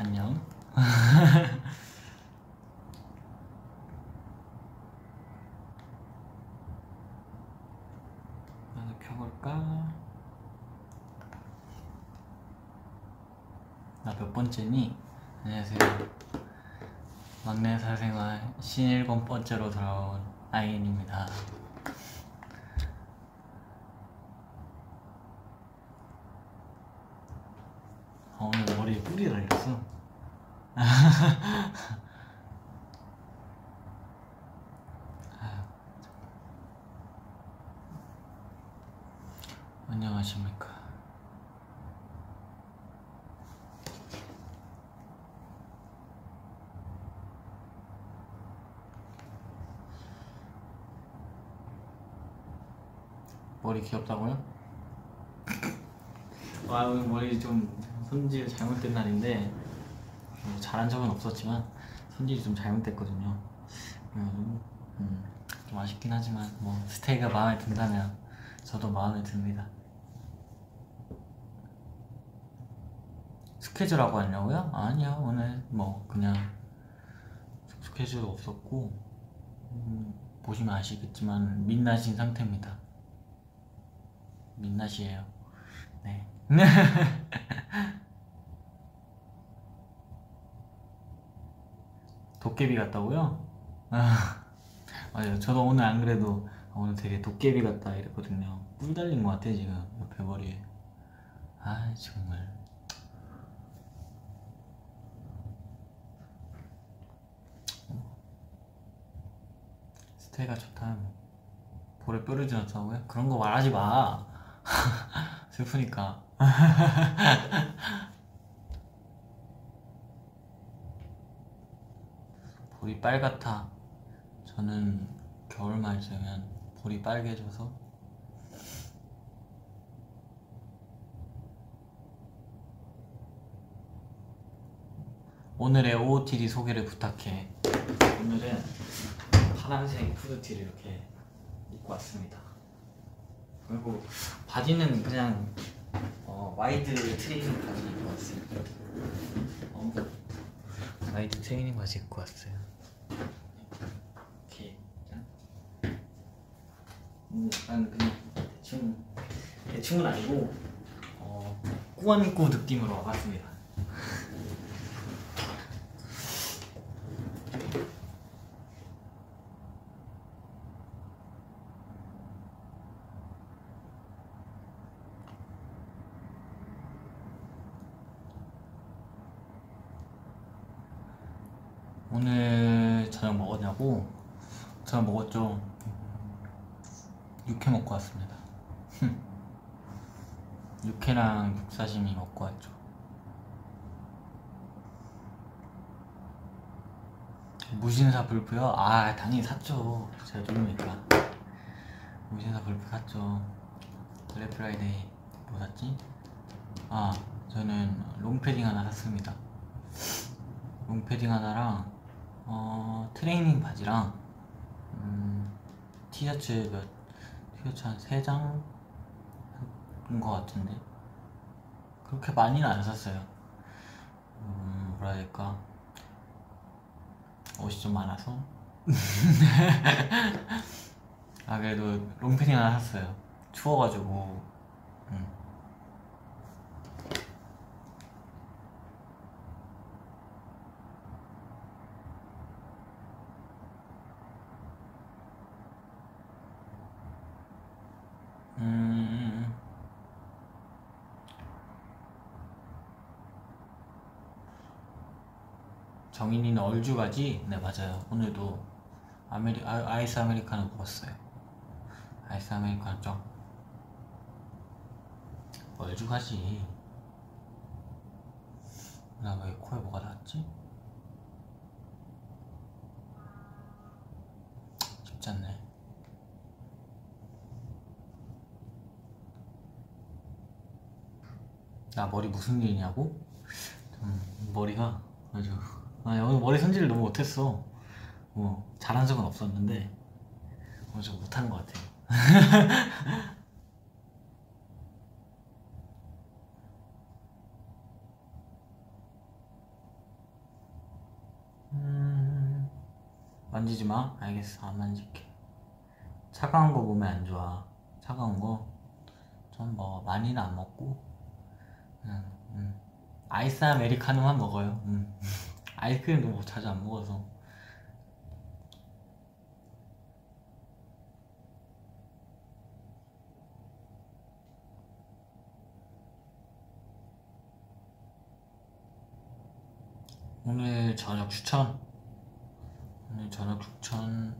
안녕. 나도 켜볼까? 나 몇 번째니? 안녕하세요. 막내 사생활 57번째로 돌아온 아이엔입니다. 오늘 머리에 뿔이 달렸어. 안녕하십니까. 머리 귀엽다고요? 와, 오늘 머리 좀 손질 잘못된 날인데 잘한 적은 없었지만 손질이 좀 잘못됐거든요. 좀 아쉽긴 하지만 뭐 스테이가 마음에 든다면 저도 마음에 듭니다. 스케줄하고 하냐고요? 아니요, 오늘 뭐 그냥 스케줄 없었고 보시면 아시겠지만 민낯인 상태입니다. 민낯이에요. 네. 도깨비 같다고요? 맞아요. 저도 오늘 안 그래도 오늘 되게 도깨비 같다 이랬거든요. 뿔 달린 것 같아 지금 옆에 머리에. 아 정말. 스테이가 좋다. 볼에 뼈를 지났다고요? 그런 거 말하지 마. 슬프니까. 볼이 빨갛다. 저는 겨울말 되면 볼이 빨개져서 오늘의 OOTD 소개를 부탁해. 오늘은 파란색 후드티를 이렇게 입고 왔습니다. 그리고 바지는 그냥 와이드 트레이닝 바지 입고 왔어요. 와이드 트레이닝 바지 입고 왔어요. 이렇게 약간 그냥 대충은 아니고 꾸안꾸 느낌으로 와봤습니다. 오늘 저녁 먹었냐고? 저녁 먹었죠. 육회 먹고 왔습니다. 육회랑 육사시미 먹고 왔죠. 무신사 불프요? 아 당연히 샀죠. 제가 누구니까. 무신사 불프 샀죠. 블랙 프라이데이 뭐 샀지? 아 저는 롱패딩 하나 샀습니다. 롱패딩 하나랑 트레이닝 바지랑 티셔츠 한 3장 한 거 같은데 그렇게 많이는 안 샀어요. 뭐라 해야 될까, 옷이 좀 많아서. 아 그래도 롱패딩 하나 샀어요. 추워가지고. 정인이는 얼주 가지? 네 맞아요. 오늘도 아이스 아메리카노 먹었어요. 아이스 아메리카노 좀 얼주 가지. 나 왜 코에 뭐가 닿았지? 쉽지 않네. 나 머리 무슨 일이냐고? 머리가 아주 오늘 머리 손질을 너무 못했어. 뭐 잘한 적은 없었는데 오늘 좀 못한 것 같아요. 만지지 마. 알겠어. 안 만질게. 차가운 거 몸에 안 좋아. 차가운 거 좀 뭐 많이는 안 먹고 그냥 아이스 아메리카노만 먹어요. 아이스크림도 뭐 자주 안 먹어서. 오늘 저녁 추천. 오늘 저녁 추천.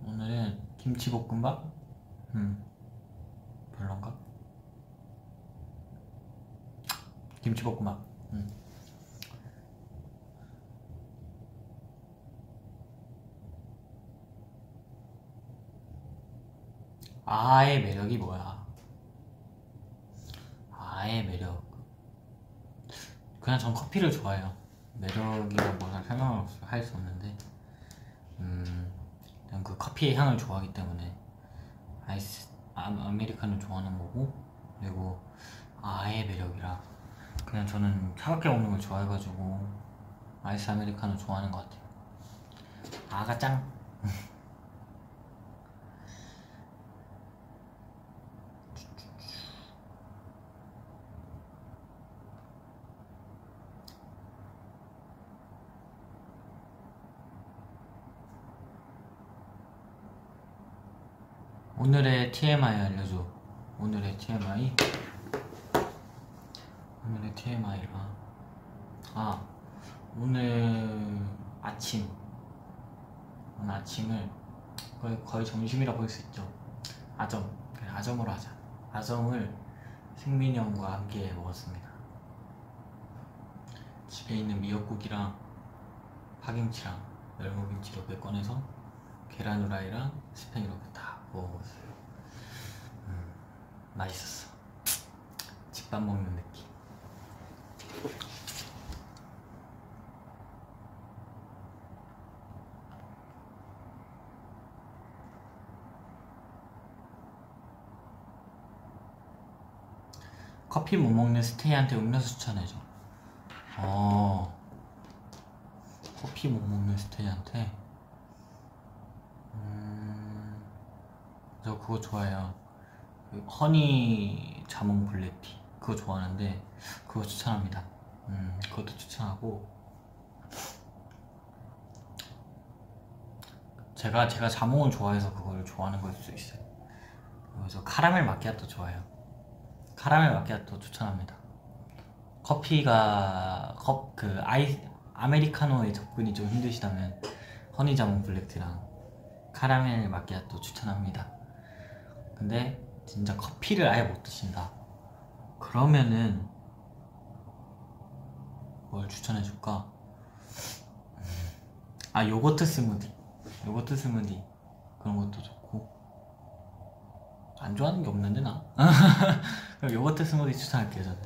오늘은 김치볶음밥. 별론가? 김치볶음밥. 아의 매력이 뭐야? 아의 매력. 그냥 전 커피를 좋아해요. 매력이란 뭐라 설명을 할 수 없는데, 그냥 그 커피의 향을 좋아하기 때문에 아메리카노 좋아하는 거고, 그리고 아의 매력이라 그냥 저는 차갑게 먹는 걸 좋아해가지고 아이스 아메리카노 좋아하는 것 같아요. 아가 짱. 오늘의 TMI 알려줘. 오늘의 TMI? 오늘의 TMI라. 오늘 아침. 오늘 아침을 거의 점심이라 볼 수 있죠. 아점. 그래, 아점으로 하자. 아점을 승민이 형과 함께 먹었습니다. 집에 있는 미역국이랑 파김치랑 열무김치 이렇게 꺼내서 계란 후라이랑 스팸 이렇게 다 먹어봤어요. 맛있었어. 집밥 먹는 느낌. 커피 못 먹는 스테이한테 음료수 추천해줘. 커피 못 먹는 스테이한테 저 그거 좋아해요. 그 허니 자몽 블랙티 그거 좋아하는데 그거 추천합니다. 그것도 추천하고, 제가 자몽을 좋아해서 그걸 좋아하는 걸 수도 있어요. 그래서 카라멜 마키아토 좋아해요. 카라멜 마키아토 추천합니다. 커피가 아메리카노에 접근이 좀 힘드시다면 허니 자몽 블랙티랑 카라멜 마키아토 추천합니다. 근데 진짜 커피를 아예 못 드신다 그러면은 뭘 추천해줄까? 요거트 스무디 그런 것도 좋고. 안 좋아하는 게 없는데 나? 그럼 요거트 스무디 추천할게요 저는.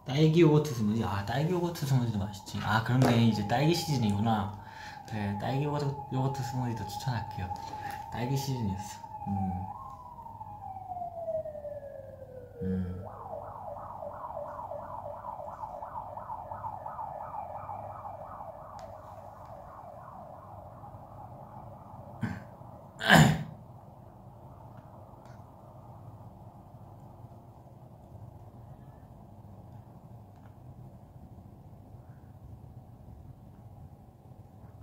딸기 요거트 스무디. 딸기 요거트 스무디도 맛있지. 그런데 이제 딸기 시즌이구나. 그래, 딸기 요거트 스무디도 추천할게요. 딸기 시즌이었어.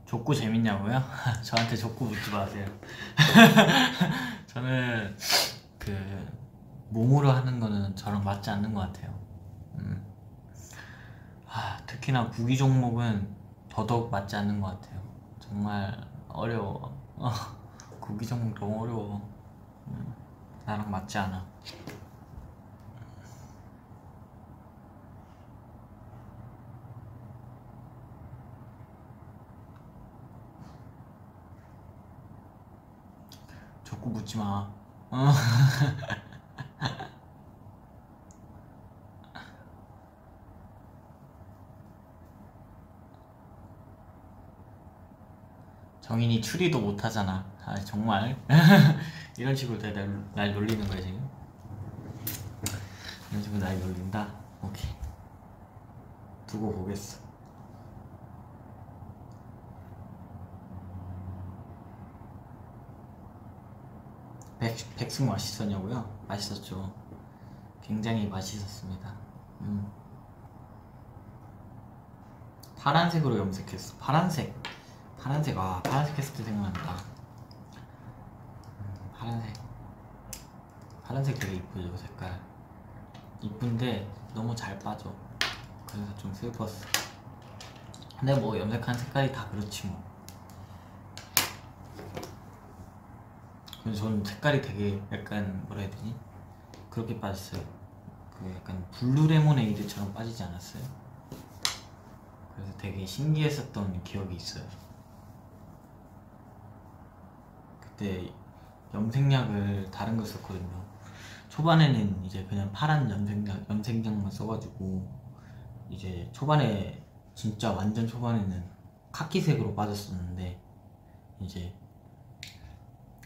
족구 재밌냐고요? 저한테 족구 묻지 마세요. 저는 몸으로 하는 거는 저랑 맞지 않는 것 같아요. 특히나 구기 종목은 더더욱 맞지 않는 것 같아요. 정말 어려워. 구기 종목 너무 어려워. 나랑 맞지 않아. 족구 묻지 마. 정인이 추리도 못하잖아. 아 정말 이런 식으로 날 놀리는 거야 지금? 이런 식으로 날 놀린다? 오케이, 두고 보겠어. 백숙 맛있었냐고요? 맛있었죠. 굉장히 맛있었습니다. 파란색으로 염색했어. 파란색 파란색 했을 때 생각난다. 파란색 되게 이쁘죠. 색깔 이쁜데 너무 잘 빠져. 그래서 좀 슬펐어. 근데 뭐 염색한 색깔이 다 그렇지 뭐. 근데 저는 색깔이 되게 약간 뭐라 해야 되지? 그렇게 빠졌어요. 그 약간 블루 레모네이드처럼 빠지지 않았어요? 그래서 되게 신기했었던 기억이 있어요. 그때 염색약을 다른 거 썼거든요. 초반에는 이제 그냥 파란 염색약만 써가지고 이제 초반에 진짜 완전 초반에는 카키색으로 빠졌었는데 이제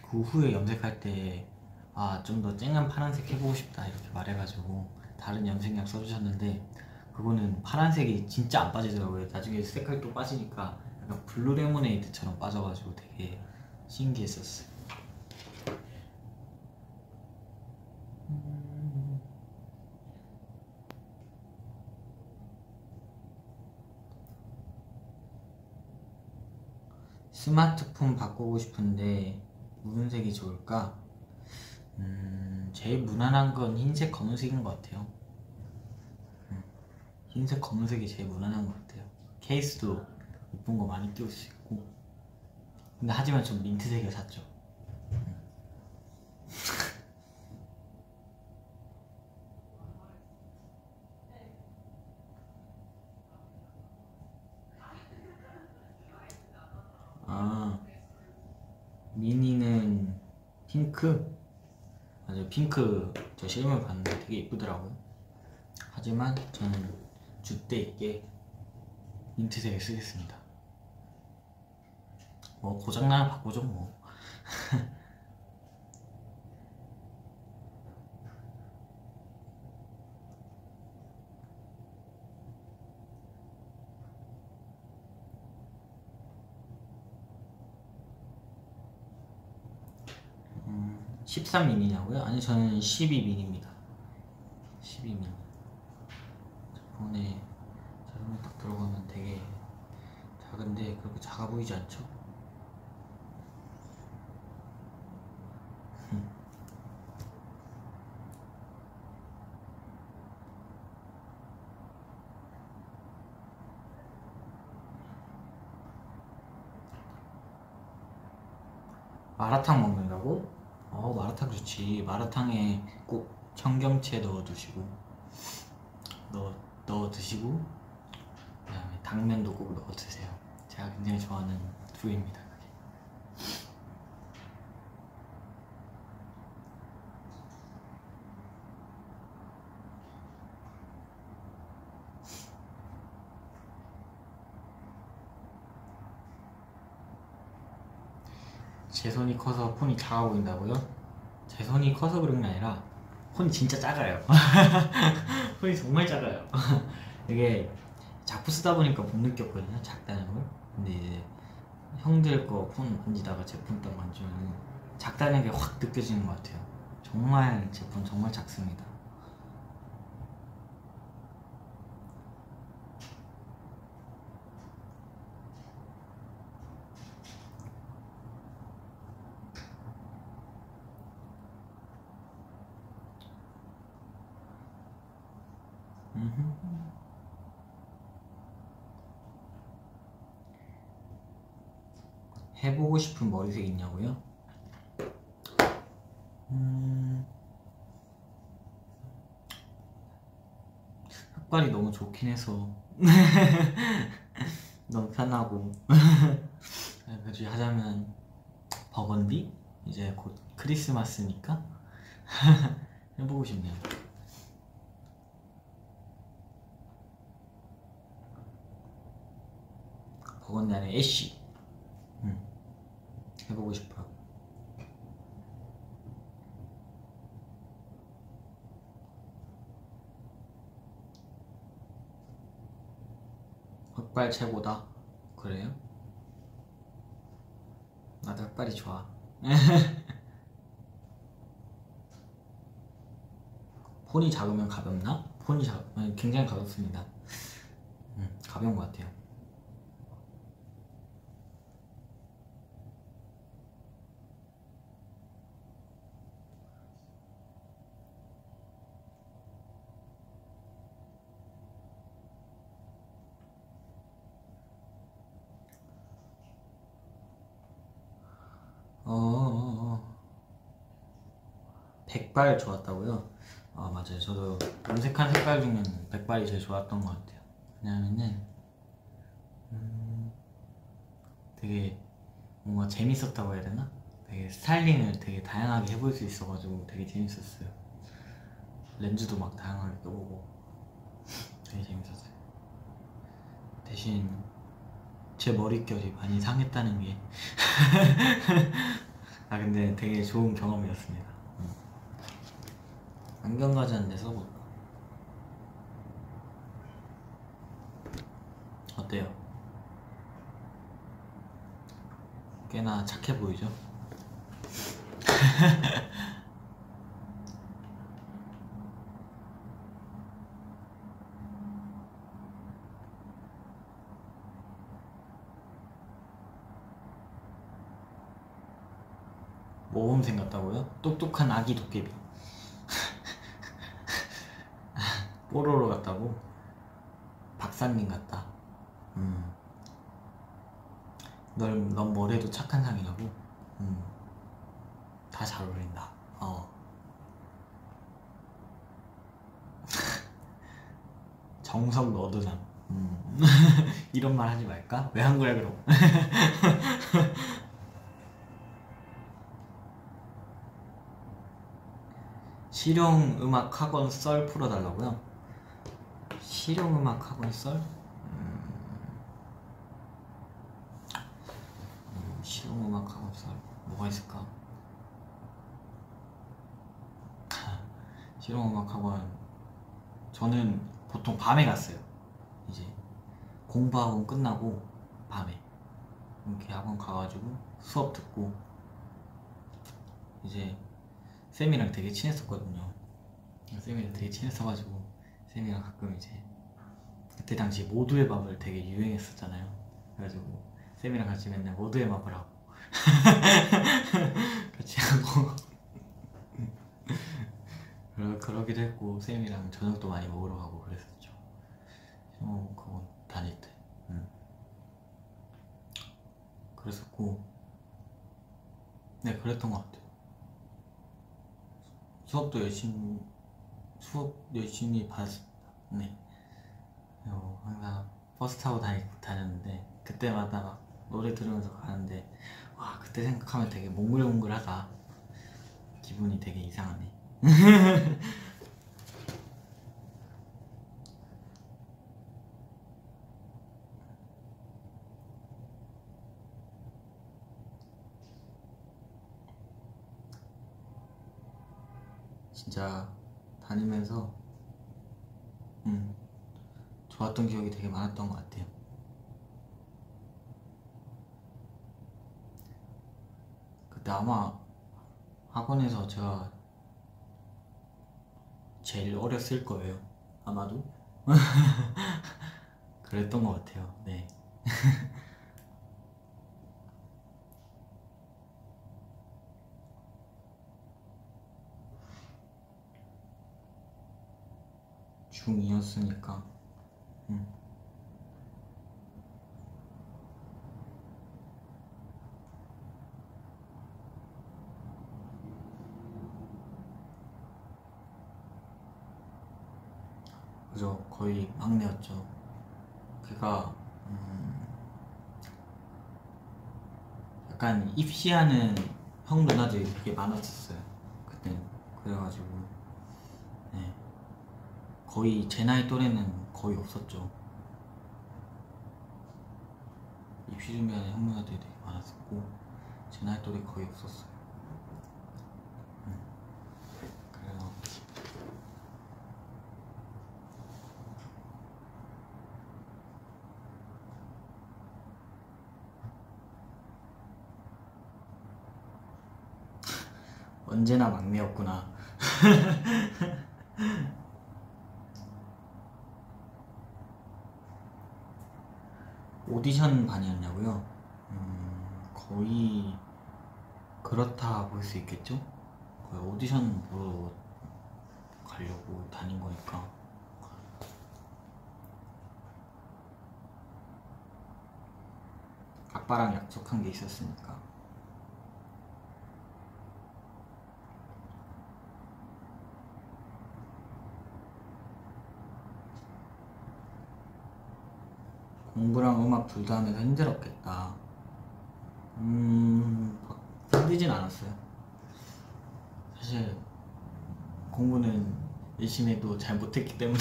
그 후에 염색할 때 아 좀 더 쨍한 파란색 해보고 싶다 이렇게 말해가지고 다른 염색약 써주셨는데 그거는 파란색이 진짜 안 빠지더라고요. 나중에 색깔 또 빠지니까 약간 블루 레모네이드처럼 빠져가지고 되게 신기했었어요. 스마트폰 바꾸고 싶은데 무슨 색이 좋을까? 제일 무난한 건 흰색 검은색인 것 같아요. 흰색 검은색이 제일 무난한 것 같아요. 케이스도 예쁜 거 많이 끼울 수 있고. 근데 하지만 좀 민트색을 샀죠. 아, 미니는 핑크? 맞아요. 핑크 저 실물 봤는데 되게 예쁘더라고요. 하지만 저는 줏대 있게 민트색을 쓰겠습니다. 뭐 고장나면 바꾸죠 뭐. 음, 13미니냐고요? 아니 저는 12미니입니다. 12미니. 폰에 자동으로 딱 들어가면 되게 작은데 그렇게 작아 보이지 않죠? 마라탕 먹는다고? 마라탕 좋지. 마라탕에 꼭 청경채 넣어 두시고 넣어 드시고 그다음에 당면도 꼭 넣어 드세요. 제가 굉장히 좋아하는 부위입니다. 그게. 제 손이 커서 폰이 작아 보인다고요? 제 손이 커서 그런 게 아니라 폰이 진짜 작아요. 폰이 정말 작아요. 이게 자꾸 쓰다 보니까 못 느꼈거든요, 작다는 걸. 근데 이제 형들 거 폰 만지다가 제 폰 딱 만지면 작다는 게 확 느껴지는 것 같아요. 정말 제 폰 정말 작습니다. 해보고 싶은 머리색 있냐고요? 흑발이 너무 좋긴 해서 너무 편하고 굳이 하자면 버건디? 이제 곧 크리스마스니까 해보고 싶네요. 버건디 안에 애쉬. 해보고 싶어요. 흑발 최고다. 그래요? 나도 흑발이 좋아. 폰이 작으면 가볍나? 굉장히 가볍습니다. 가벼운 것 같아요. 백발 좋았다고요? 아 맞아요. 저도 염색한 색깔 중에는 백발이 제일 좋았던 것 같아요. 왜냐면은 되게 뭔가 재밌었다고 해야 되나? 되게 스타일링을 되게 다양하게 해볼 수 있어가지고 되게 재밌었어요. 렌즈도 막 다양하게 껴보고 되게 재밌었어요. 대신 제 머릿결이 많이 상했다는 게 아 근데 되게 좋은 경험이었습니다. 안경 가지는데 써볼까? 어때요? 꽤나 착해 보이죠? 모범생 같다고요? 똑똑한 아기 도깨비 뽀로로 같다고? 박사님 같다. 넌 뭐래도 착한 상이라고? 다 잘 어울린다. 정석 너드남. 이런 말 하지 말까? 왜 한 거야 그럼? 실용음악학원 썰 풀어달라고요? 실용음악학원 썰? 실용음악학원 썰 뭐가 있을까? 실용음악학원 저는 보통 밤에 갔어요. 이제 공부학원 끝나고 밤에 이렇게 학원 가가지고 수업 듣고 이제 쌤이랑 되게 친했었거든요. 쌤이랑 되게 친했어가지고 쌤이랑 가끔 이제 그때 당시 모두의 밥을 되게 유행했었잖아요. 그래가지고 쌤이랑 같이 맨날 모두의 밥을 하고 같이 하고 그러기도 했고 쌤이랑 저녁도 많이 먹으러 가고 그랬었죠. 그거 다닐 때 그랬었고 네 그랬던 것 같아요. 수업 열심히 봤습니다. 네. 항상 버스 타고 다녔는데 그때마다 막 노래 들으면서 가는데 와 그때 생각하면 되게 몽글몽글하다. 기분이 되게 이상하네. 진짜 다니면서 좋았던 기억이 되게 많았던 것 같아요. 그때 아마 학원에서 제가 제일 어렸을 거예요. 아마도 그랬던 것 같아요. 네. 중2였으니까 그죠. 거의 막내였죠. 걔가 약간 입시하는 형 누나들이 되게 많았었어요. 그때 그래가지고 네. 거의 제 나이 또래는 거의 없었죠. 입시 준비하는 형 누나들이 되게 많았었고 제 나이 또래 거의 없었어요. 그래서 언제나 막내였구나. 오디션 반이었냐고요? 거의 그렇다 볼 수 있겠죠? 거의 오디션 보러 가려고 다닌 거니까. 아빠랑 약속한 게 있었으니까. 공부랑 음악 둘 다 하면서 힘들었겠다. 힘들진 않았어요. 사실 공부는 열심히 해도 잘 못했기 때문에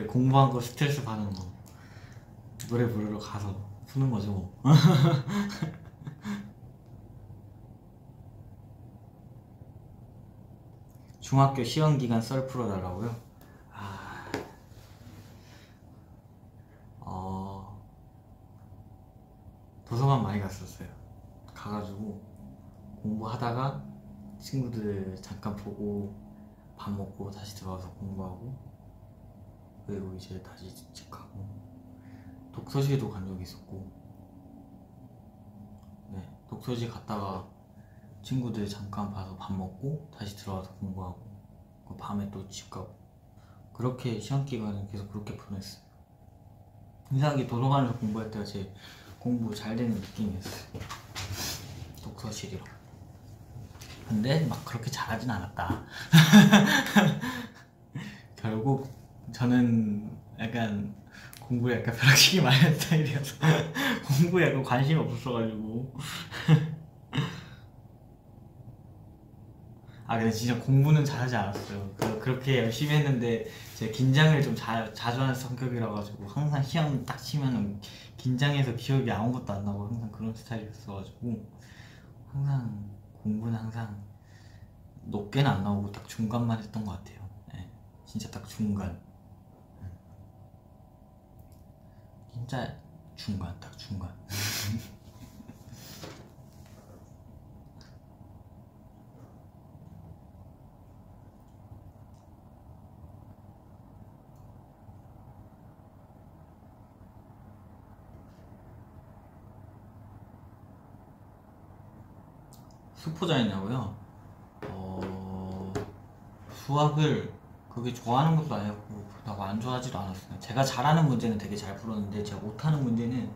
공부한 거 스트레스 받는 거 노래 부르러 가서 푸는 거죠 뭐. 중학교 시험 기간 썰 풀어달라고요? 도서관 많이 갔었어요. 가가지고 공부하다가 친구들 잠깐 보고 밥 먹고 다시 들어와서 공부하고, 그리고 이제 다시 집 가고, 독서실도 간 적이 있었고, 네, 독서실 갔다가 친구들 잠깐 봐서 밥 먹고 다시 들어와서 공부하고, 그 밤에 또 집 가고, 그렇게 시험 기간을 계속 그렇게 보냈어요. 이상하게 도서관에서 공부할 때가 제일 공부 잘 되는 느낌이었어요. 독서실이랑. 근데 막 그렇게 잘하진 않았다. 결국 저는 약간 공부에 약간 벼락치기 많이 하는 스타일이어서 공부에 약간 관심이 없었어가지고. 근데 진짜 공부는 잘하지 않았어요. 그렇게 열심히 했는데 제가 긴장을 좀 자주 하는 성격이라 가지고 항상 시험 딱 치면은 긴장해서 기억이 아무것도 안 나고 항상 그런 스타일이었어가지고, 항상 공부는 항상 높게는 안 나오고 딱 중간만 했던 것 같아요. 네, 진짜 딱 중간. 진짜 중간, 딱 중간. 수포자였냐고요? 수학을 그게 좋아하는 것도 아니었고 그렇다고 안 좋아하지도 않았어요. 제가 잘하는 문제는 되게 잘 풀었는데 제가 못하는 문제는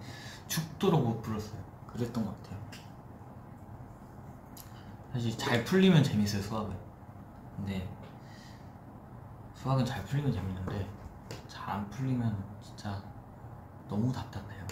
죽도록 못 풀었어요. 그랬던 것 같아요. 사실 잘 풀리면 재밌어요, 수학은. 근데 수학은 잘 풀리면 재밌는데 잘 안 풀리면 진짜 너무 답답해요.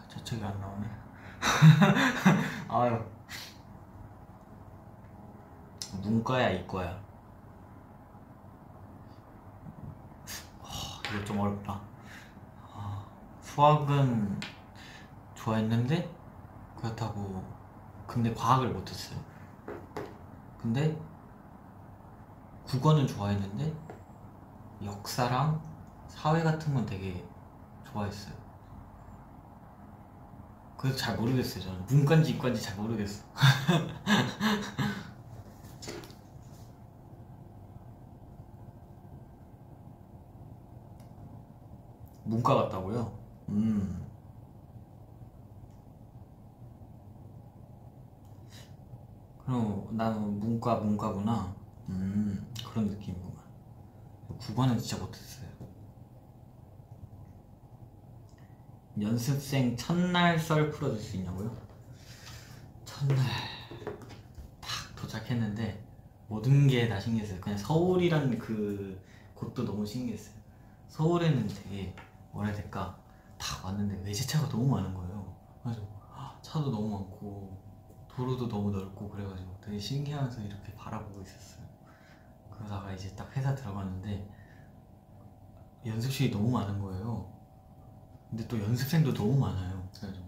저 책이 안 나오네. 아유, 문과야 이과야? 이거 좀 어렵다. 수학은 좋아했는데 그렇다고 근데 과학을 못했어요. 근데 국어는 좋아했는데 역사랑 사회 같은 건 되게 좋아했어요. 그래서 잘 모르겠어요. 저는 문과인지 이과인지 잘 모르겠어. 문과 같다고요? 그럼 나는 문과구나. 그런 느낌이구만. 국어는 진짜 못했어요. 연습생 첫날 썰 풀어줄 수 있냐고요? 첫날 딱 도착했는데 모든 게 다 신기했어요. 그냥 서울이란 그 곳도 너무 신기했어요. 서울에는 되게 뭐라 해야 될까, 다 왔는데 외제차가 너무 많은 거예요. 그래서 차도 너무 많고 도로도 너무 넓고 그래가지고 되게 신기하면서 이렇게 바라보고 있었어요. 그러다가 이제 딱 회사 들어갔는데 연습실이 너무 많은 거예요. 근데 또 연습생도 너무 많아요. 그래가지고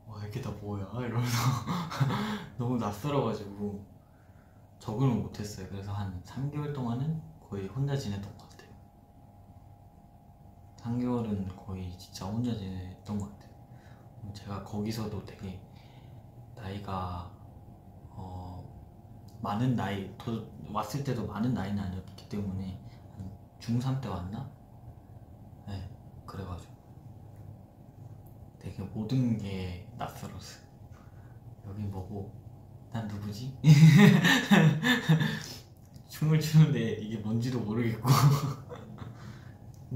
와, 이게 다 뭐야 이러면서 너무 낯설어가지고 적응을 못했어요. 그래서 한 3개월 동안은 거의 혼자 지냈던 것 같아요. 3개월은 거의 진짜 혼자 지냈던 것 같아요. 제가 거기서도 되게 나이가 많은 나이, 왔을 때도 많은 나이는 아니었기 때문에 한 중3 때 왔나? 네, 그래가지고 되게 모든 게 낯설었어요. 여긴 뭐고 난 누구지? 춤을 추는데 이게 뭔지도 모르겠고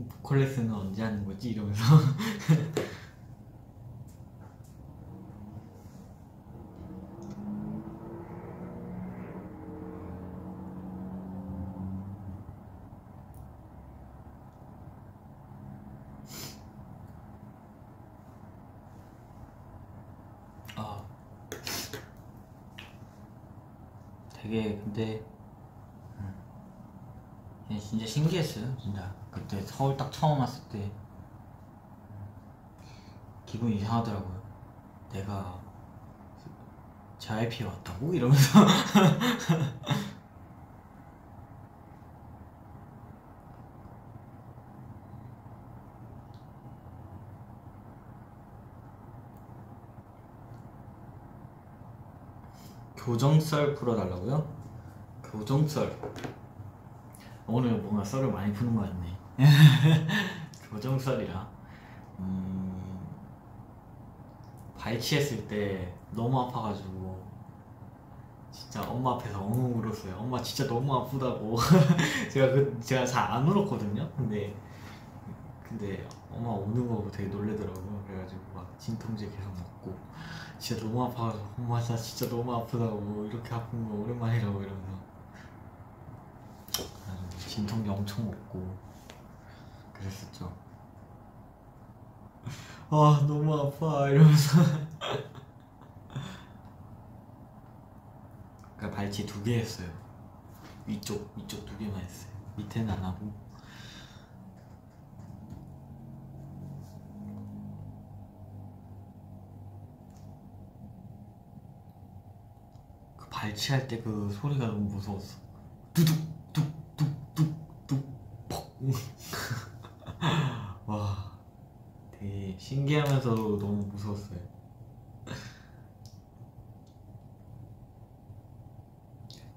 보컬 레슨은 언제 하는 거지? 이러면서 아, 되게 근데 진짜 신기했어요. 진짜 그때 서울 딱 처음 왔을 때 기분 이상하더라고요. 내가 JYP에 왔다고? 이러면서 교정썰 풀어달라고요? 교정썰 오늘 뭔가 썰을 많이 푸는 것 같네. 교정썰이라 발치했을 때 너무 아파가지고 진짜 엄마 앞에서 엉엉 울었어요. 엄마 진짜 너무 아프다고. 제가 잘 안 울었거든요. 근데 엄마 우는 거 되게 놀래더라고요. 그래가지고 막 진통제 계속 먹고 진짜 너무 아파가지고 엄마 진짜 너무 아프다고, 이렇게 아픈 거 오랜만이라고 이러면서 그래가지고 진통제 엄청 먹고 그랬었죠. 아 너무 아파 이러면서 그러니까 발치 2개 했어요. 위쪽 2개만 했어요. 밑에는 안 하고. 그 발치할 때 그 소리가 너무 무서웠어. 두둑 뚝뚝뚝뚝 퍽. 와, 되게 신기하면서도 너무 무서웠어요.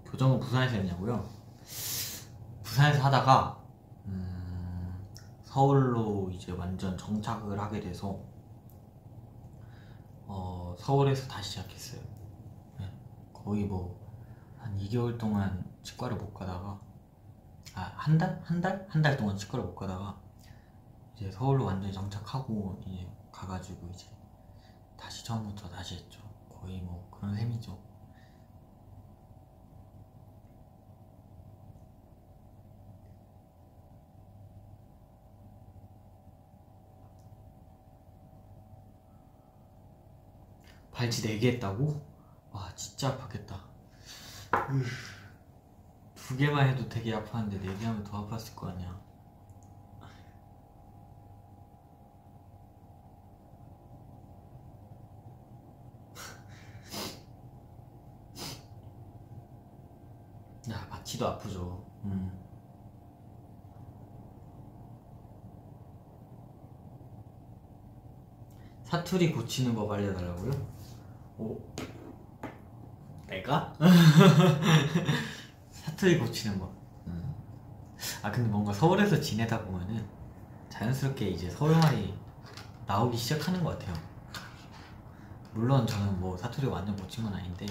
교정은 부산에서 했냐고요? 부산에서 하다가 서울로 이제 완전 정착을 하게 돼서 서울에서 다시 시작했어요. 네, 거의 뭐 한 2개월 동안 치과를 못 가다가 한 달? 한 달 동안 치과를 못 가다가 이제 서울로 완전히 정착하고 이제 가가지고 이제 다시 처음부터 다시 했죠. 거의 뭐 그런 셈이죠. 발치 4개 했다고? 와 진짜 아팠겠다. 2개만 해도 되게 아팠는데 4개 하면 더 아팠을 거 아니야. 야, 마취도 아프죠. 사투리 고치는 법 알려달라고요? 오, 내가? 사투리 고치는 법. 근데 뭔가 서울에서 지내다 보면은 자연스럽게 이제 서울말이 나오기 시작하는 것 같아요. 물론 저는 뭐 사투리 완전 고친 건 아닌데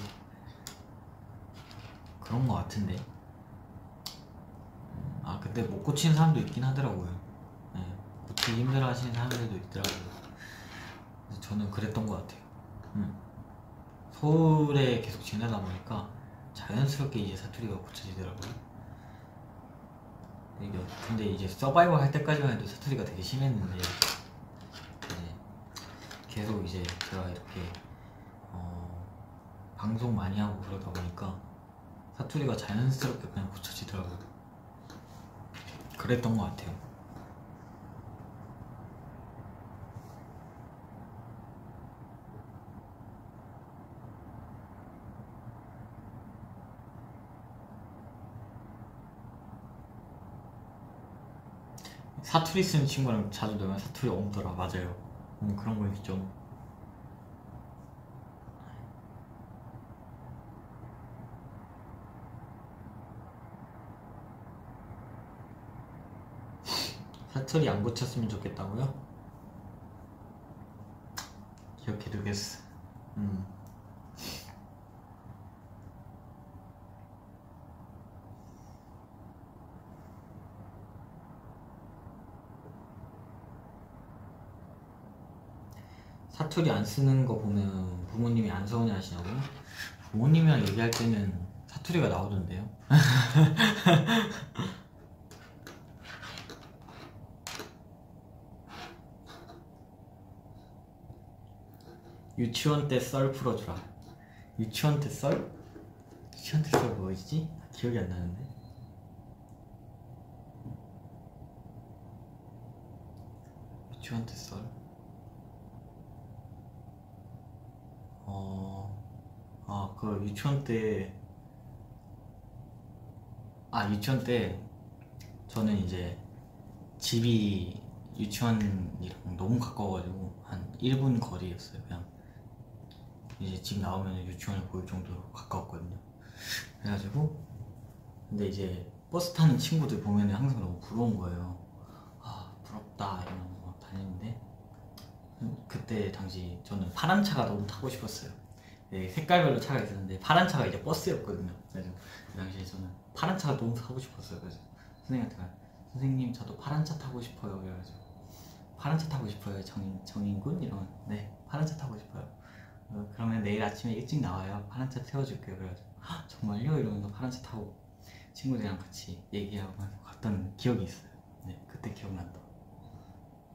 그런 것 같은데. 근데 못 고치는 사람도 있긴 하더라고요. 네, 고치기 힘들어 하시는 사람들도 있더라고요. 그래서 저는 그랬던 것 같아요. 서울에 계속 지내다 보니까 자연스럽게 이제 사투리가 고쳐지더라고요. 근데 이제 서바이벌 할 때까지만 해도 사투리가 되게 심했는데 이제 계속 이제 제가 이렇게 방송 많이 하고 그러다 보니까 사투리가 자연스럽게 그냥 고쳐지더라고요. 그랬던 것 같아요. 사투리 쓰는 친구랑 자주 놀면 사투리 엉더라. 맞아요. 그런 거 있죠. 사투리 안 고쳤으면 좋겠다고요? 기억해두겠어. 사투리 안 쓰는 거 보면 부모님이 안 서운해 하시냐고? 부모님이랑 얘기할 때는 사투리가 나오던데요? 유치원 때 썰 풀어주라. 유치원 때 썰? 유치원 때 썰 뭐였지? 기억이 안 나는데. 유치원 때 썰? 그 유치원 때 유치원 때 저는 이제 집이 유치원이랑 너무 가까워가지고 한 1분 거리였어요. 그냥 이제 집 나오면 유치원을 보일 정도로 가까웠거든요. 그래가지고 근데 이제 버스 타는 친구들 보면 항상 너무 부러운 거예요. 부럽다 이러면서 막 다니는데 그때 당시 저는 파란 차가 너무 타고 싶었어요. 네, 색깔별로 차가 있었는데 파란 차가 이제 버스였거든요. 그래서 그 당시에 저는 파란 차가 너무 타고 싶었어요. 그래서 선생님한테 선생님 저도 파란 차 타고 싶어요. 그래가지고 파란 차 타고 싶어요 정인군? 이러면 네 파란 차 타고 싶어요. 그러면 내일 아침에 일찍 나와요. 파란 차 태워줄게요. 그래가지고 정말요? 이러면서 파란 차 타고 친구들이랑 같이 얘기하고 갔던 기억이 있어요. 네 그때 기억난다.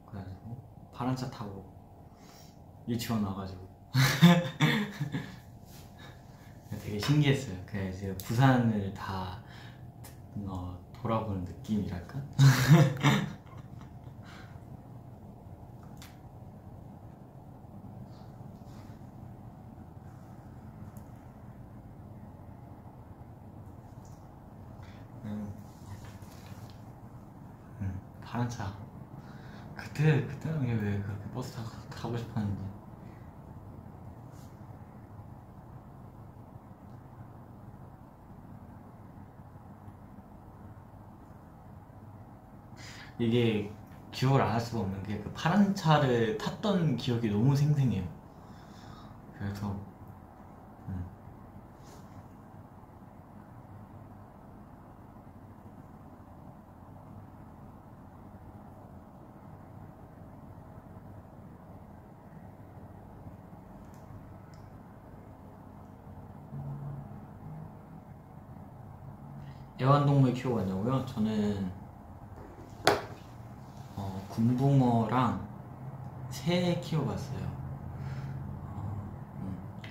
그래가지고 파란 차 타고 유치원 와가지고 되게 신기했어요. 그냥 이제 부산을 다 돌아보는 느낌이랄까? 파란 차. 그때는 왜 그렇게 버스 타고 싶었는지. 이게 기억을 안 할 수가 없는 게 그 파란 차를 탔던 기억이 너무 생생해요. 그래서 애완동물 키워봤냐고요? 저는 군붕어랑 새 키워봤어요.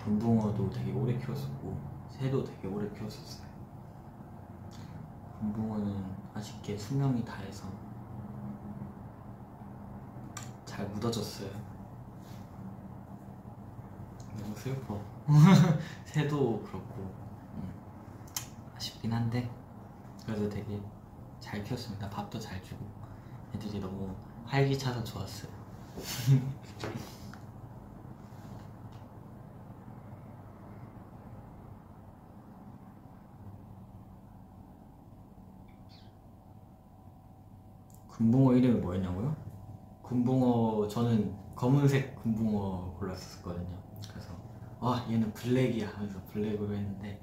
군붕어도 되게 오래 키웠었고 새도 되게 오래 키웠었어요. 군붕어는 아쉽게 수명이 다해서 잘 묻어졌어요. 너무 슬퍼. 새도 그렇고 아쉽긴 한데 그래도 되게 잘 키웠습니다. 밥도 잘 주고 애들이 너무 활기차서 좋았어요. 군붕어 이름이 뭐였냐고요? 군붕어 저는 검은색 군붕어 골랐었거든요. 그래서 얘는 블랙이야 하면서 블랙으로 했는데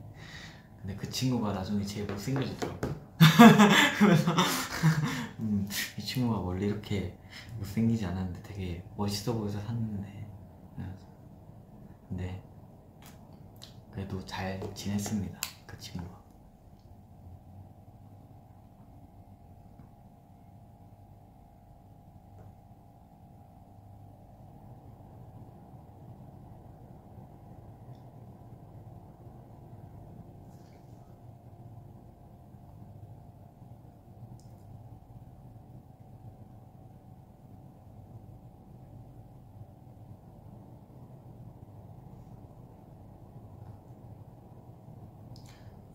근데 그 친구가 나중에 제일 못생겨지더라고요. 그래서 이 친구가 원래 이렇게 못생기지 않았는데 되게 멋있어 보여서 샀는데 네 그래도 잘 지냈습니다. 그 친구가.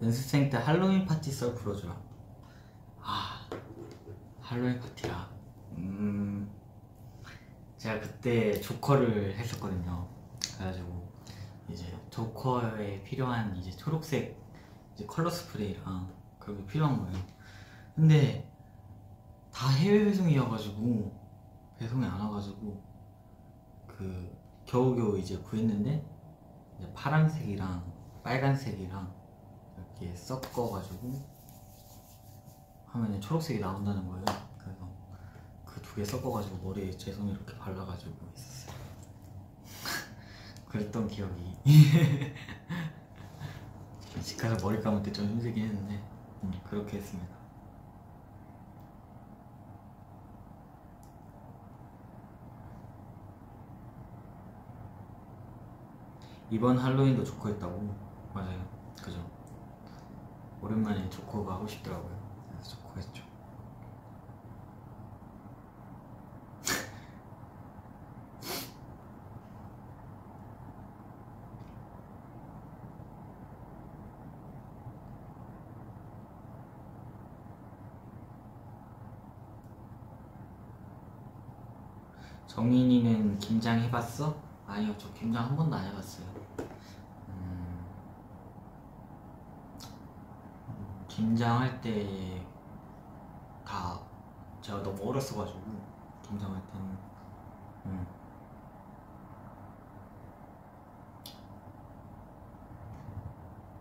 연습생 때 할로윈 파티 썰 풀어주라. 아, 할로윈 파티라. 제가 그때 조커를 했었거든요. 그래가지고 이제 조커에 필요한 이제 초록색 이제 컬러 스프레이랑 그런 게 필요한 거예요. 근데 다 해외 배송이어가지고 배송이 안 와가지고 그 겨우겨우 이제 구했는데 이제 파란색이랑 빨간색이랑 이렇게 섞어가지고 하면 초록색이 나온다는 거예요. 그래서 그 두 개 섞어가지고 머리에 제 손 이렇게 발라가지고 있었어요. 그랬던 기억이. 집 가서 머리 감을 때 좀 힘들긴 했는데 그렇게 했습니다. 이번 할로윈도 조커 했다고? 맞아요. 그죠? 오랜만에 조커가 하고 싶더라고요. 그래서 조커 했죠. 정인이는 김장 해봤어? 아니요, 저 김장 한 번도 안 해봤어요. 김장할 때 다 제가 너무 어렸어가지고 김장할 때는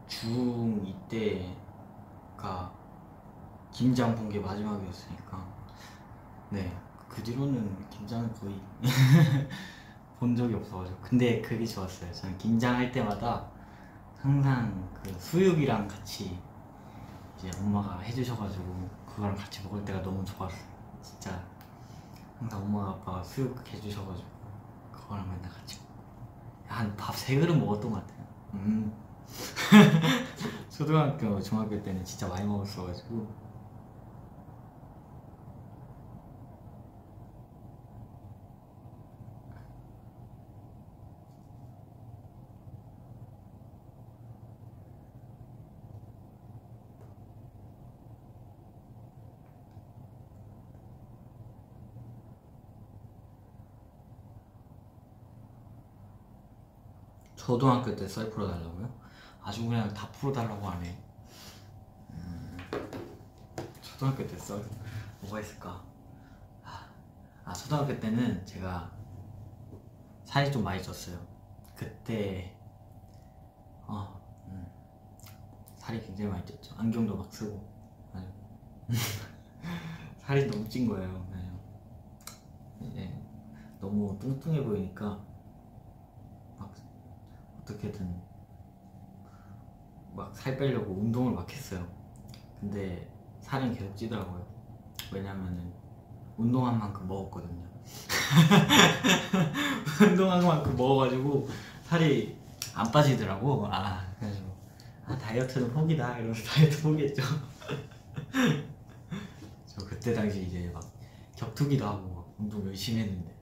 중2 때가 김장 본 게 마지막이었으니까 네, 그 뒤로는 김장을 거의 본 적이 없어가지고. 근데 그게 좋았어요. 저는 김장할 때마다 항상 그 수육이랑 같이 이제 엄마가 해주셔가지고 그거랑 같이 먹을 때가 너무 좋았어요. 진짜 항상 엄마 아빠가 수육 해주셔가지고 그거랑 맨날 같이 먹고 한 밥 3그릇 먹었던 것 같아요. 초등학교 중학교 때는 진짜 많이 먹었어가지고. 초등학교 때 썰 풀어달라고요? 아주 그냥 다 풀어달라고 하네. 초등학교 때 썰 뭐가 있을까? 초등학교 때는 제가 살이 좀 많이 쪘어요. 그때 살이 굉장히 많이 쪘죠. 안경도 막 쓰고 살이 너무 찐 거예요. 이제 너무 뚱뚱해 보이니까 막 어떻게든 막 살 빼려고 운동을 막 했어요. 근데 살은 계속 찌더라고요. 왜냐면은 운동한 만큼 먹었거든요. 운동한 만큼 먹어가지고 살이 안 빠지더라고. 그래서 다이어트는 포기다 이러면서 다이어트 포기했죠. 저 그때 당시 이제 막 격투기도 하고 막 운동 열심히 했는데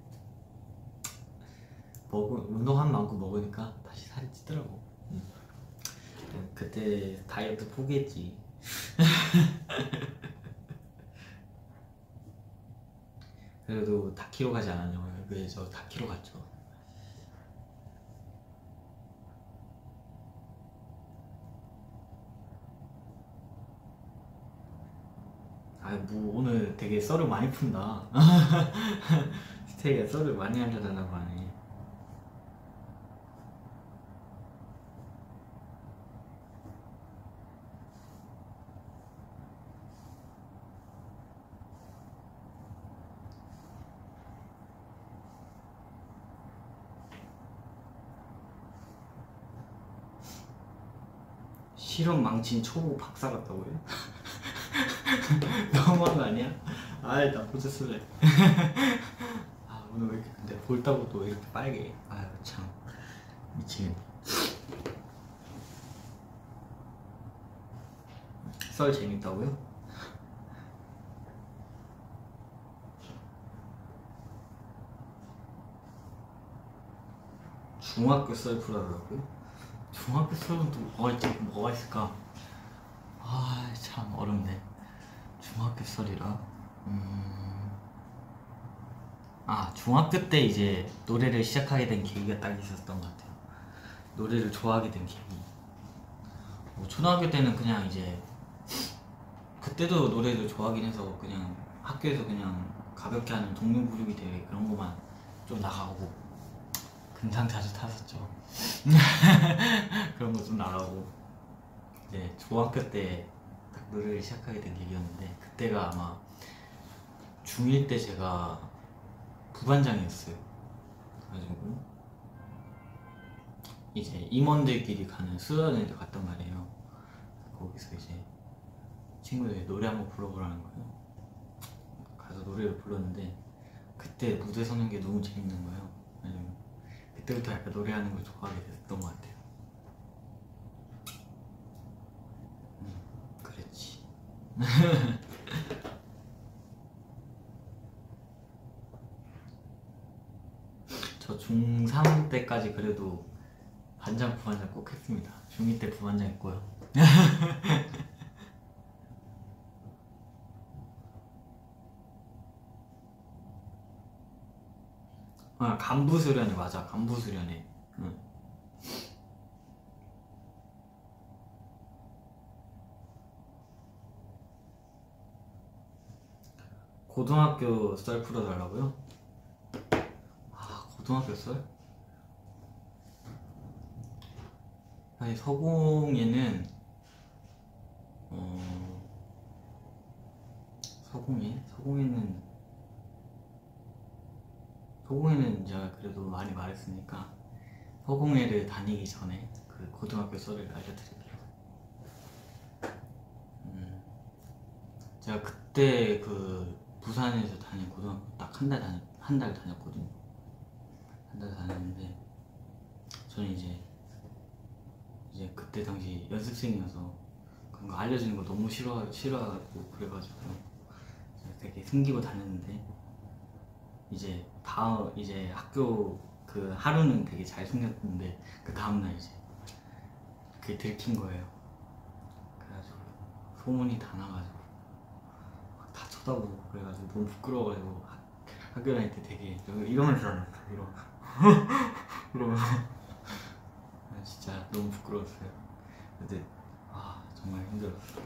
운동한 만큼 먹으니까 다시 살이 찌더라고. 그때 다이어트 포기했지. 그래도 다키로 가지 않았냐고요. 왜 저 다키로 갔죠. 뭐 오늘 되게 썰을 많이 푼다. 스테이가 썰을 많이 알려달라고 하네. 실험 망친 초보 박사 같다고요? 너무한 거 아니야? 아이 나 보자 쓸래. 아 오늘 왜 이렇게 근데 볼따고 또 왜 이렇게 빨개? 아유 참 미치겠네. 썰 재밌다고요? 중학교 썰 풀어달라고요? 중학교 썰은 또 뭐가 있을까? 아 참 어렵네. 중학교 썰이라 아 중학교 때 이제 노래를 시작하게 된 계기가 딱 있었던 것 같아요. 노래를 좋아하게 된 계기. 초등학교 때는 그냥 이제 그때도 노래를 좋아하긴 해서 그냥 학교에서 그냥 가볍게 하는 동료 부르기 대회 그런 거만 좀 나가고 금상 자주 탔었죠. 그런 거 좀 나가고 이제 중학교 때 딱 노래를 시작하게 된 계기였는데 그때가 아마 중1 때 제가 부반장이었어요. 그래가지고 이제 임원들끼리 가는 수련회를 갔단 말이에요. 거기서 이제 친구들이 노래 한번 불러보라는 거예요. 가서 노래를 불렀는데 그때 무대 서는 게 너무 재밌는 거예요. 그때부터 약간 노래하는 걸 좋아하게 됐던 것 같아요. 그랬지. 저 중3 때까지 그래도 반장, 부반장 꼭 했습니다. 중2 때 부반장 했고요. 아, 간부 수련회 맞아. 간부 수련회. 응. 고등학교 썰 풀어달라고요? 아 고등학교 썰? 아니 서공예는 서공예는 제가 그래도 많이 말했으니까 서공예를 다니기 전에 그 고등학교 썰을 알려드릴게요. 제가 그때 그 부산에서 다닌 고등학교 딱 한 달 다녔거든요. 한 달 다녔는데 저는 이제 그때 당시 연습생이어서 그런 거 알려주는 거 너무 싫어하고 그래가지고 되게 숨기고 다녔는데 이제 학교 그 하루는 되게 잘 숨겼는데 그 다음날 이제 그게 들킨 거예요. 그래가지고 소문이 다 나가지고 다 쳐다보고 그래가지고 너무 부끄러워가지고 학교 다닐 때 되게 이러면서 다녔어. 이러면서 진짜 너무 부끄러웠어요. 근데 정말 힘들었어.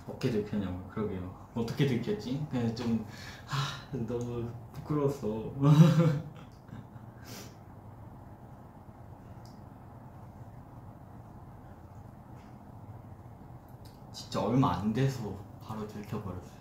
어떻게 들켰냐고. 그러게요. 어떻게 들켰지? 그냥 좀 너무 부끄러웠어. 진짜 얼마 안 돼서 바로 들켜버렸어요.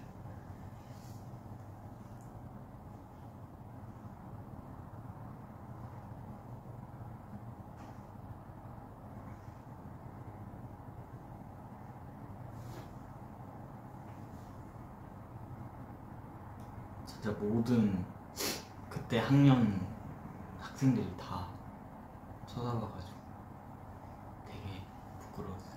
진짜 모든 그때 학년 학생들이 다 쳐다봐가지고 되게 부끄러웠어요.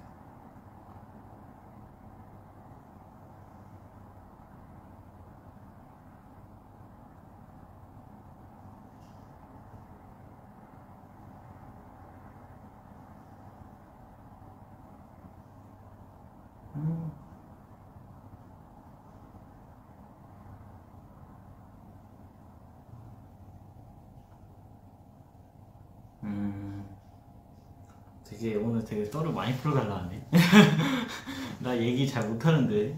오늘 되게 썰을 많이 풀어달라는데. 나 얘기 잘 못하는데.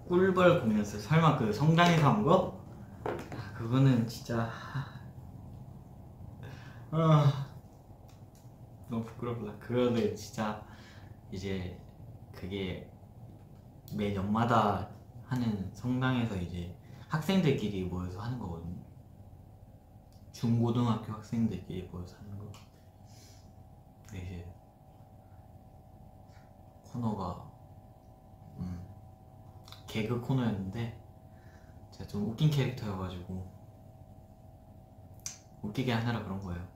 꿀벌 공연설 설마 그 성당에서 한 거? 그거는 진짜 너무 부끄럽다. 그거는 진짜 이제 그게 매 연마다 하는 성당에서 이제 학생들끼리 모여서 하는 거거든요. 중고등학교 학생들끼리 모여서 하는 거. 근데 이제 코너가 개그 코너였는데 제가 좀 웃긴 캐릭터여가지고 웃기게 하느라 그런 거예요.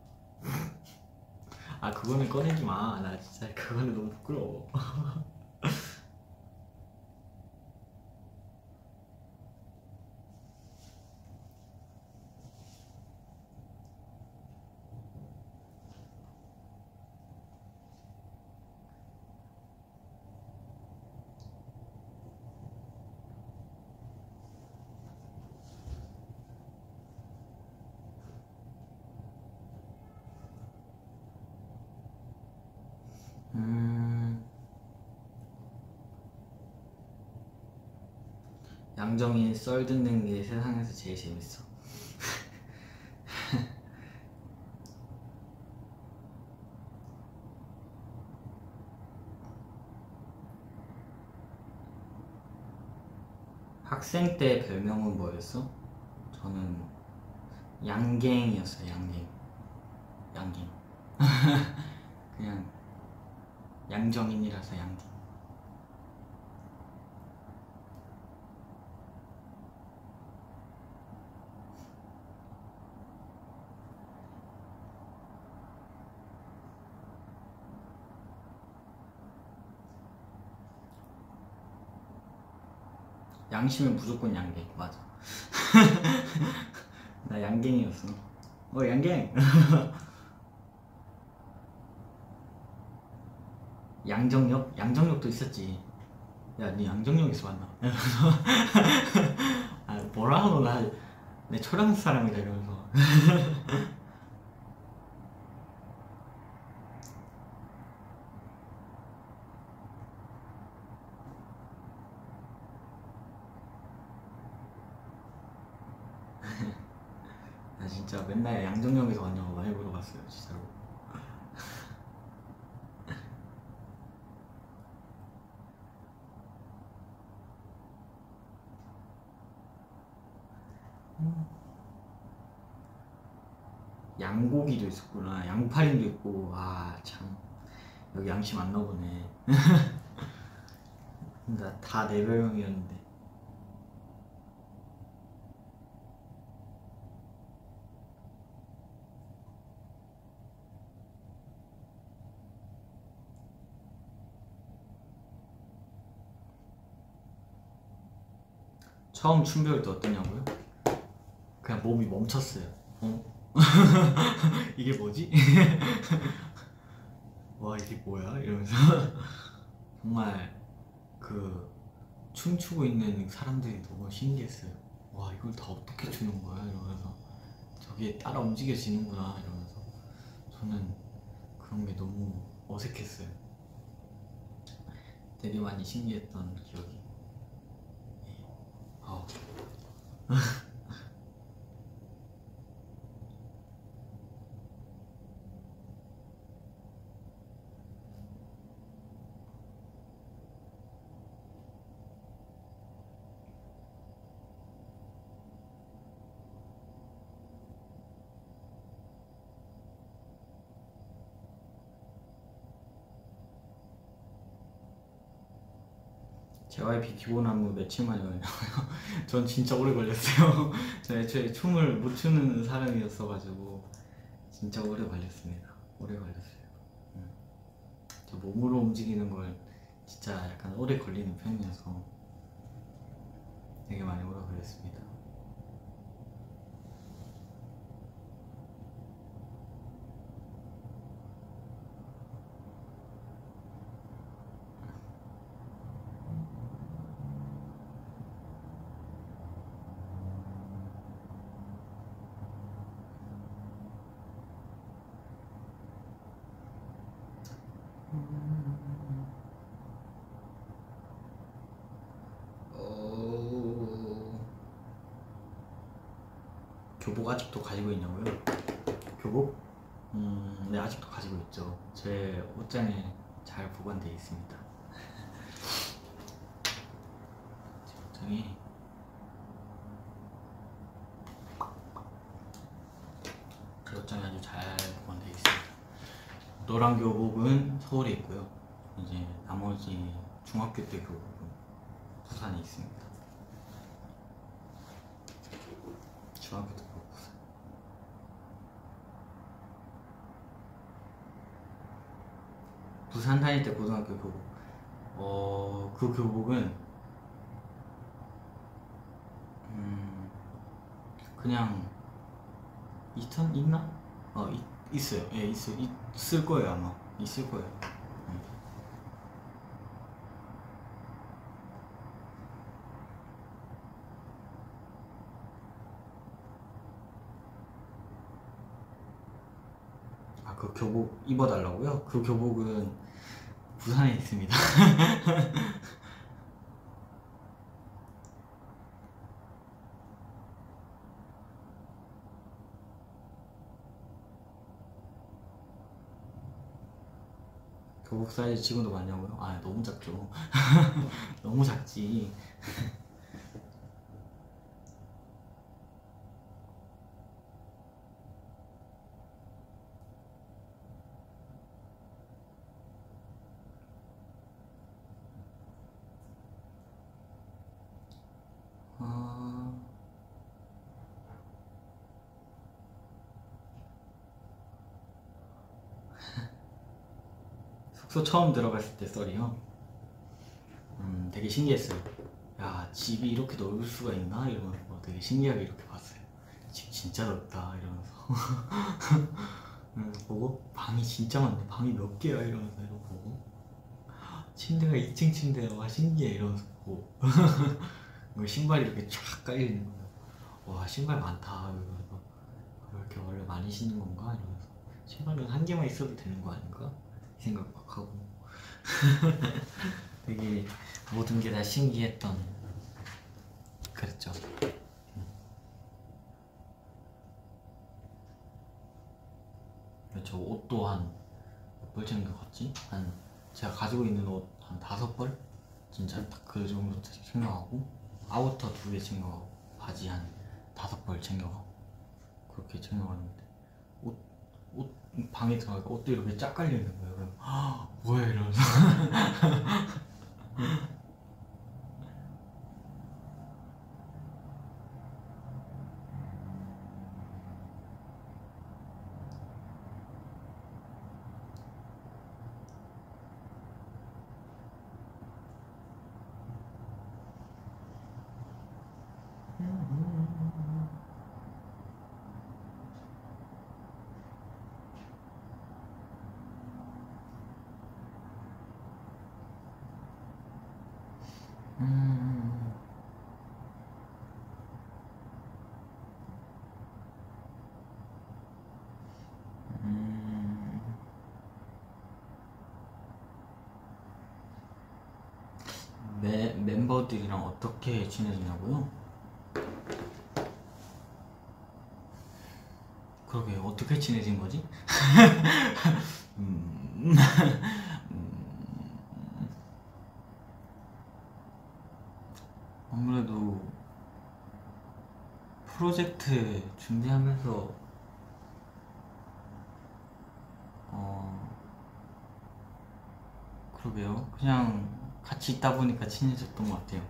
아 그거는 꺼내지 마. 나 진짜 그거는 너무 부끄러워. 양정이 썰 듣는 게 세상에서 제일 재밌어. 학생 때 별명은 뭐였어? 저는 양갱이었어요. 양갱. 그냥 양정인이라서 양갱. 양심은 무조건 양갱. 맞아. 나 양갱이었어. 양갱. 양정역도 있었지. 야, 니 양정역에서 만나. 아, 뭐라 하노? 내 초등 사람이다 이러면서. 나 진짜 맨날 양정역에서 왔냐고 많이 물어봤어요, 진짜로. 양고기도 있었구나. 양파림도 있고. 아, 참. 여기 양심 안 나보네. 나 다 내 별명이었는데. 처음 춤 배울 때 어떠냐고요? 그냥 몸이 멈췄어요. 이게 뭐지? 와, 이게 뭐야? 이러면서. 정말 그 춤추고 있는 사람들이 너무 신기했어요. 와, 이걸 다 어떻게 추는 거야? 이러면서 저게 따라 움직여지는구나 이러면서 저는 그런 게 너무 어색했어요. 되게 많이 신기했던 기억이. JYP 기본 안무 며칠 만에 걸려요. 전 진짜 오래 걸렸어요. 저 애초에 춤을 못 추는 사람이었어가지고 진짜 오래 걸렸습니다. 오래 걸렸어요. 저 몸으로 움직이는 걸 진짜 약간 오래 걸리는 편이어서 되게 많이 오래 걸렸습니다. 교복 아직도 가지고 있냐고요? 교복? 네, 아직도 가지고 있죠. 제 옷장에 잘 보관되어 있습니다. 제 옷장에 아주 잘 보관되어 있습니다. 노란 교복은 서울에 있고요. 이제 나머지 중학교 때 교복은 부산에 있습니다. 중학교 때 교복 부산. 부산 다닐 때 고등학교 교복. 그 교복은 그냥 2천 있나? 있어요. 예, 있을 거예요 아마. 있을 거예요. 그 교복 입어달라고요? 그 교복은 부산에 있습니다. 교복 사이즈 지금도 맞냐고요? 아, 너무 작죠. 너무 작지. 숙소 처음 들어갔을 때 썰이요. 되게 신기했어요. 야, 집이 이렇게 넓을 수가 있나? 이러면서 되게 신기하게 이렇게 봤어요. 집 진짜 넓다 이러면서. 보고 방이 진짜 많네. 방이 몇 개야 이러면서 이러고 보고 침대가 2층 침대야. 와, 신기해 이러면서 보고 신발이 이렇게 쫙 깔려있는 거예요. 와, 신발 많다 이러면서 이렇게 원래 많이 신는 건가? 이러면서 신발은 한 개만 있어도 되는 거 아닌가? 이 생각 막 하고 되게 모든 게 다 신기했던 그랬죠. 저 옷도 한 몇 벌 챙겨갔지? 제가 가지고 있는 옷 한 5벌? 진짜 딱 그 정도 챙겨가고 아우터 2개 챙겨가고 바지 한 5벌 챙겨가고 그렇게 챙겨갔는데 옷 방에 들어가니까 옷도 이렇게 쫙 깔려있는 거예요. 그럼 뭐야 이러면서 멤버들이랑 어떻게 지내지냐고요? 그러게 어떻게 지내진 거지? 아무래도 프로젝트 준비하면서 그러게요. 그냥 같이 있다 보니까 친해졌던 것 같아요.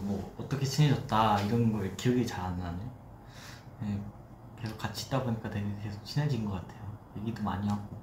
뭐 어떻게 친해졌다 이런 걸 기억이 잘 안 나네. 네, 계속 같이 있다 보니까 되게 계속 친해진 것 같아요. 얘기도 많이 하고.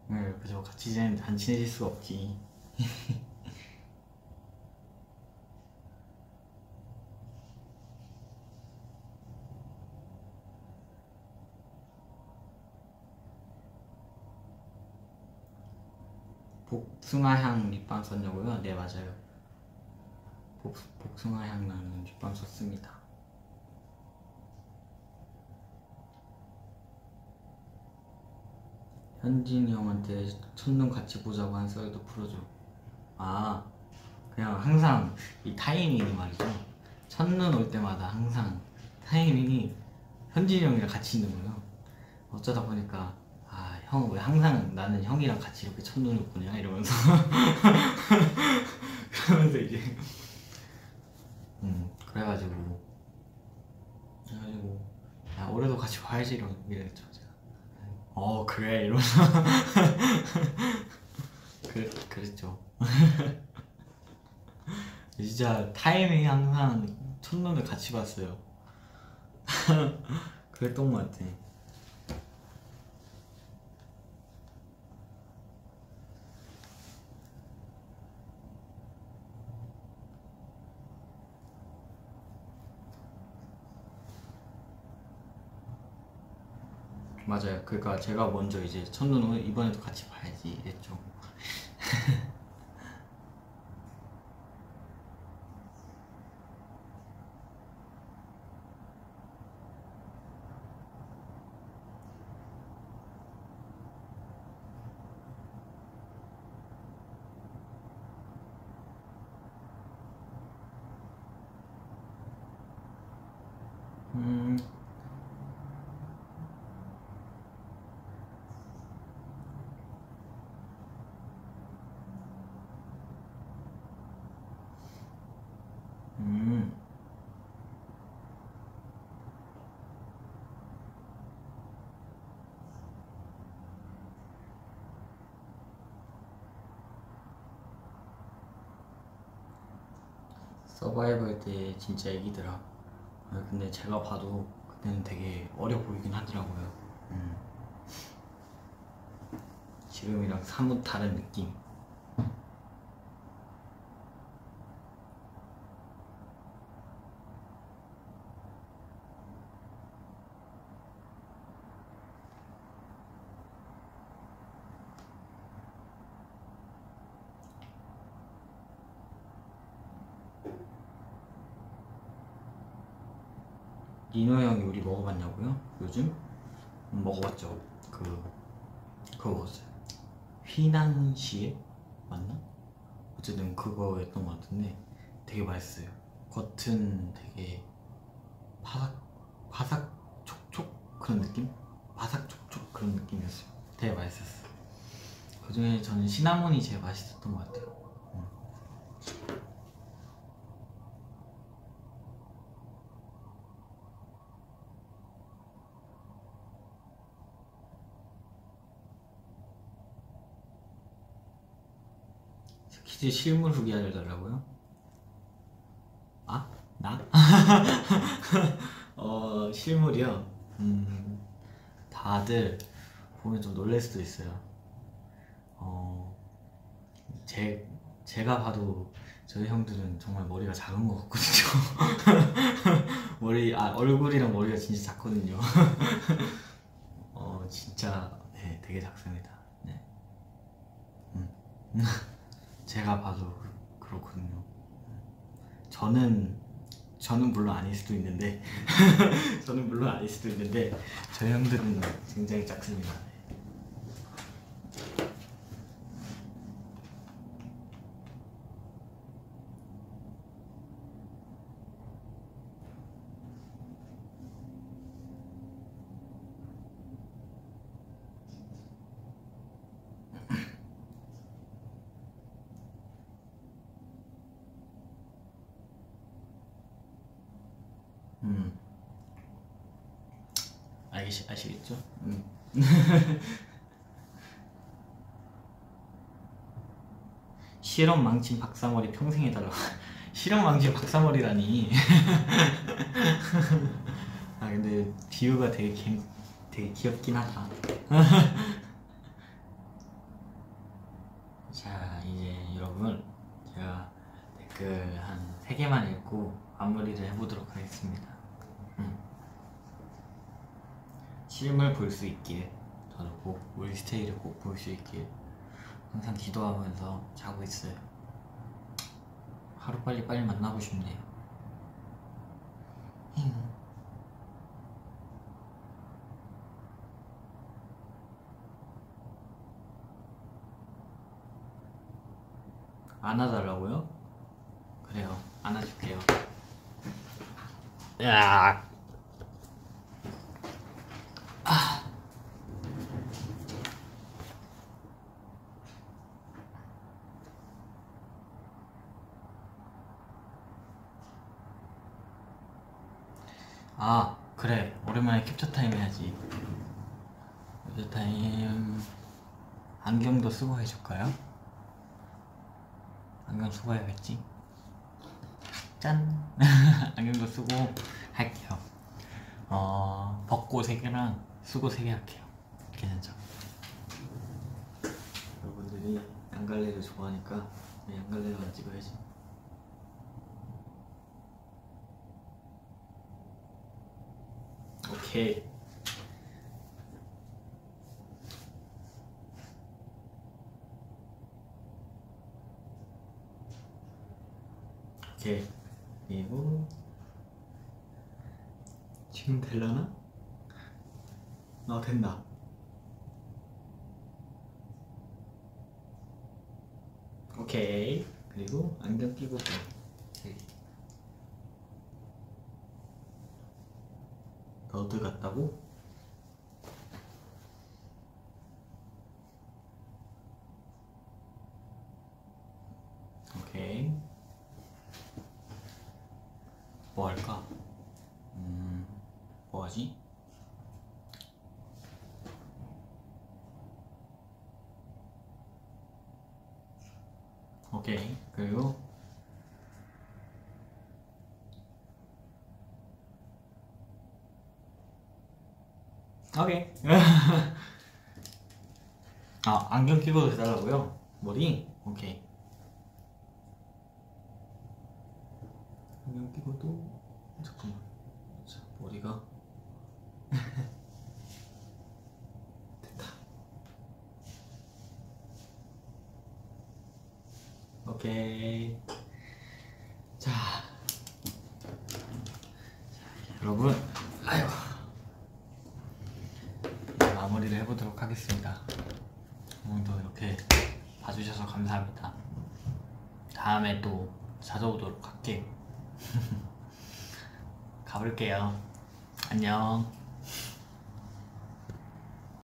네, 그죠. 같이 지내는데 안 친해질 수가 없지. 복숭아향 립밤 썼냐고요? 네, 맞아요. 복숭아향 나는 립밤 썼습니다. 현진이 형한테 첫눈 같이 보자고 한 썰도 풀어줘. 아, 그냥 항상 이 타이밍이 말이죠. 첫눈 올 때마다 항상 타이밍이 현진이 형이랑 같이 있는 거예요. 어쩌다 보니까 아, 형 왜 항상 나는 형이랑 같이 이렇게 첫눈을 보냐 이러면서 그러면서 이제 그래가지고 야, 올해도 같이 봐야지 이랬죠 제가. 그래 이러면서 그랬죠. 진짜 타이밍이 항상 첫눈을 같이 봤어요. 그랬던 것 같아. 맞아요. 그러니까 제가 먼저 이제 첫눈을 이번에도 같이 봐야지 이랬죠. 음, 음. 서바이벌 때 진짜 애기더라. 근데 제가 봐도 그때는 되게 어려 보이긴 하더라고요. 지금이랑 사뭇 다른 느낌. 니노 형 요리 먹어봤냐고요? 요즘? 먹어봤죠. 그거 먹었어요. 휘낭시에? 맞나? 어쨌든 그거였던 것 같은데 되게 맛있어요. 겉은 되게 바삭 촉촉 그런 느낌? 바삭 촉촉 그런 느낌이었어요. 되게 맛있었어요. 그 중에 저는 시나몬이 제일 맛있었던 것 같아요. 퀴즈 실물 후기 알려달라고요? 아? 나? 실물이요? 다들 보면 좀 놀랄 수도 있어요. 제가 봐도 저희 형들은 정말 머리가 작은 것 같거든요. 얼굴이랑 머리가 진짜 작거든요. 진짜, 네, 되게 작습니다. 네. 제가 봐도 그렇거든요. 저는 물론 아닐 수도 있는데, 저는 물론 아닐 수도 있는데, 저희 형들은 굉장히 작습니다. 아시겠죠? 실험 망친 박사머리 평생 해달라고. 실험 망친 박사머리라니. 아, 근데 비유가 되게 귀엽긴 하다. 자, 이제 여러분, 제가 댓글 한 3개만 읽고 마무리를 해보도록 하겠습니다. 실물 볼 수 있길, 저도 꼭 울스테이를 꼭 볼 수 있길, 항상 기도하면서 자고 있어요. 하루빨리 빨리 만나고 싶네요. 안아달라고요? 그래요, 안아줄게요. 야. 아, 그래, 오랜만에 캡처 타임 해야지. 캡처 타임. 안경도 쓰고 해줄까요? 안경 쓰고 해야겠지? 짠! 안경도 쓰고 할게요. 벚꽃 3개랑 수고 3개 할게요. 괜찮죠? 여러분들이 양갈래를 좋아하니까 양갈래만 찍어야지. 오케이. 오케이. 그리고 지금 될라나? 된다. 오케이. 그리고 안경 끼고 또 너드 같다고? 오케이. 뭐 할까? 뭐 하지? 오케이. 그리고 오케이. 안경 끼고도 해달라고요? 머리? 오케이. 안경 끼고도 잠깐만. 자, 머리가 됐다. 오케이. 자, 여러분, 아이고, 이제 마무리를 해보도록 하겠습니다. 오늘도 이렇게 봐주셔서 감사합니다. 다음에 또 찾아오도록 할게요. 가볼게요. 안녕.